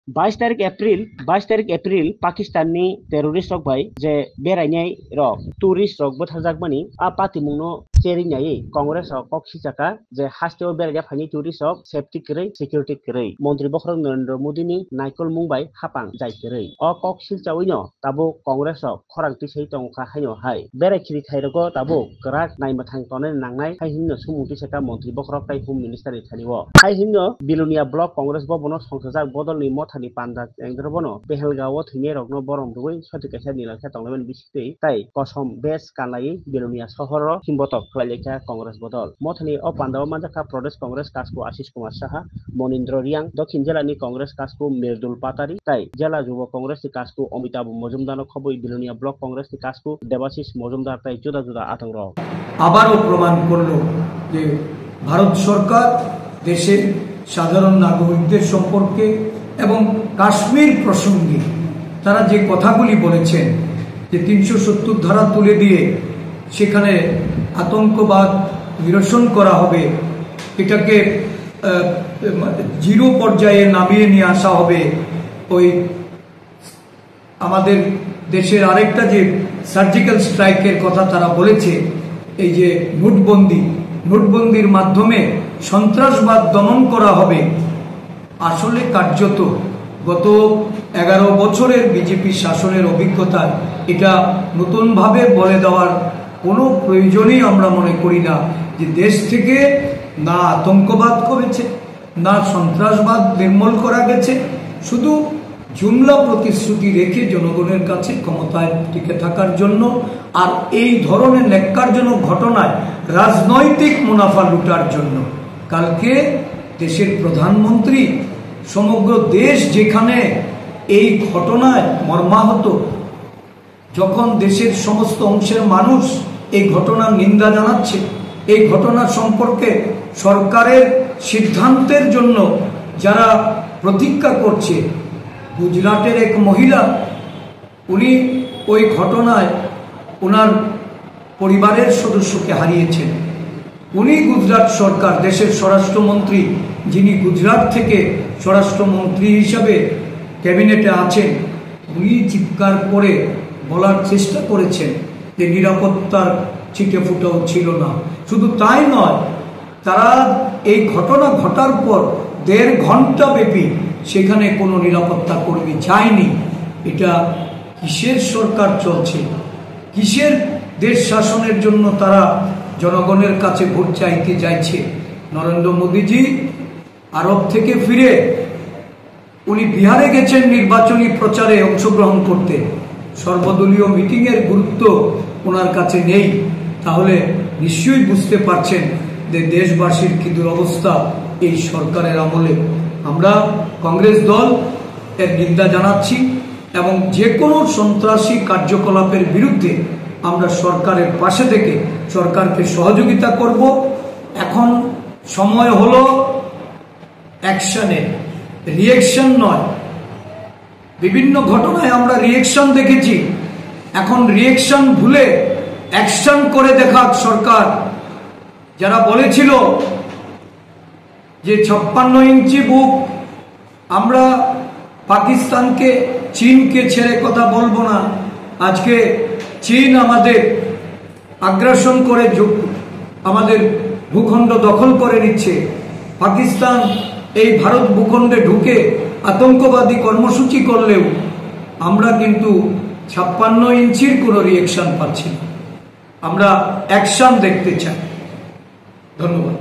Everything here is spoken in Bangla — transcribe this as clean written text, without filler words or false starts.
22 तारिख एप्रिल पाकिस्ताननि टेररिस्ट रक बाय जे बेरायनाय रक टूरिस्ट रक बथारजाकमानि आ पातिमुंनो चेरिनायै कांग्रेस कक सिजाका जे हास्टेव बेरायना फानि टूरिस्ट रक सेफ्टी करै सिकिउरिटी करै मंत्री बखरक नरेंद्र मोदीनि नायकल मुंबाय हापां जाय करै अ कक सिलचावैनो ताबो कांग्रेस खरांथि सै तंखा हायनो हाय बेरायखिरि थाइरको ताबो गराक नायमथां तने नांनाय हायहिनो सुमुंथि सेका मंत्री बखरक ताइ होम मिनिस्टार थानिव हायहिनो बिलुनिया ब्लक कांग्रेस बबनो संसजाक बदलनि मथानि पान्दा एंद्रबनो पेहेलगाव थैने रगनो बरम दुबै सतिकेसा निलाखा तंगलेन बिसितै ताइ कसम बेस कालाई बिलुनिया शहर हिमबतक खलाइलेखा कांग्रेस बदल मथानि अ पान्दाव मानजाखा प्रदेश कांग्रेस कासको आशीष कुमार साहा मनिन्द्र रियां दक्षिण जिल्लानि कांग्रेस कासको मिर्दुल पातारी ताइ जिल्ला युव कांग्रेसनि कासको अमिताभ मजुमदार खबई बिलुनिया ब्लक कांग्रेसनि कासको देबाशिष मजुमदार ताइ जुदा जुदा आतंक আবারও প্রমাণ করল যে ভারত সরকার দেশের সাধারণ নাগরিকদের সম্পর্কে এবং কাশ্মীর প্রসঙ্গে তারা যে কথাগুলি বলেছেন যে ৩৭০ ধারা তুলে দিয়ে সেখানে আতঙ্কবাদ নিরসন করা হবে, এটাকে জিরো পর্যায়ে নামিয়ে নিয়ে আসা হবে। ওই আমাদের দেশের আরেকটা যে সার্জিক্যাল স্ট্রাইকের কথা তারা বলেছে, এই যে নোটবন্দির মাধ্যমে সন্ত্রাসবাদ দমন করা হবে, আসলে কার্যত গত 11 বছরের বিজেপি শাসনের অভিজ্ঞতা এটা নতুনভাবে বলে দেওয়ার কোনো প্রয়োজনই আমরা মনে করি না যে দেশ থেকে না আতঙ্কবাদ করেছে না সন্ত্রাসবাদ নির্মূল করা গেছে, শুধু জুমলা প্রতিশ্রুতি রেখে জনগণের কাছে ক্ষমতায় টিকে থাকার জন্য আর এই ধরনের ন্যাক্কারজনক ঘটনায় রাজনৈতিক মুনাফা লুটার জন্য। কালকে দেশের প্রধানমন্ত্রী সমগ্র দেশ যেখানে এই ঘটনায় মর্মাহত, যখন দেশের সমস্ত অংশের মানুষ এই ঘটনার নিন্দা জানাচ্ছে, এই ঘটনা সম্পর্কে সরকারের সিদ্ধান্তের জন্য যারা প্রতীক্ষা করছে, গুজরাটের এক মহিলা উনি ওই ঘটনায় ওনার পরিবারের সদস্যকে হারিয়েছেন। উনি গুজরাট সরকার দেশের স্বরাষ্ট্রমন্ত্রী, যিনি গুজরাট থেকে স্বরাষ্ট্রমন্ত্রী হিসাবে ক্যাবিনেটে আছেন, উনি চিৎকার করে বলার চেষ্টা করেছেন যে নিরাপত্তার ছিটে ফুটাও ছিল না। শুধু তাই নয়, তারা এই ঘটনা ঘটার পর 1.5 ঘন্টা ব্যাপী সেখানে কোনো নিরাপত্তা কর্মী যায়নি। এটা কিসের সরকার চলছে? কিসের দেশ শাসনের জন্য তারা জনগণের কাছে ভোট চাইতে যাইছে? নরেন্দ্র মোদীজি আরব থেকে ফিরে উনি বিহারে গেছেন নির্বাচনী প্রচারে অংশগ্রহণ করতে, সর্বদলীয় মিটিংয়ের গুরুত্ব ওনার কাছে নেই। তাহলে নিশ্চয়ই বুঝতে পারছেন যে দেশবাসীর কি দুরবস্থা এই সরকারের আমলে। আমরা কংগ্রেস দল এর নিন্দা জানাচ্ছি এবং যে কোনো সন্ত্রাসী কার্যকলাপের বিরুদ্ধে আমরা সরকারের পাশে থেকে সরকারকে সহযোগিতা করব। এখন সময় হলো অ্যাকশনের, রিঅ্যাকশন নয়। বিভিন্ন ঘটনায় আমরা রিঅ্যাকশন দেখেছি, এখন রিঅ্যাকশন ভুলে অ্যাকশন করে দেখাক সরকার। যারা বলেছিল যে 56 ইঞ্চি বুক, আমরা পাকিস্তানকে চীনকে ছেড়ে কথা বলবো না, আজকে চীন আমাদের আগ্রাসন করে আমাদের ভূখণ্ড দখল করে নিচ্ছে, পাকিস্তান এই ভারত ভূখণ্ডে ঢুকে আতঙ্কবাদী কর্মসূচি করলেও আমরা কিন্তু 56 ইঞ্চির কোনো রিঅ্যাকশন পাচ্ছি না। আমরা অ্যাকশন দেখতে চাই। ধন্যবাদ।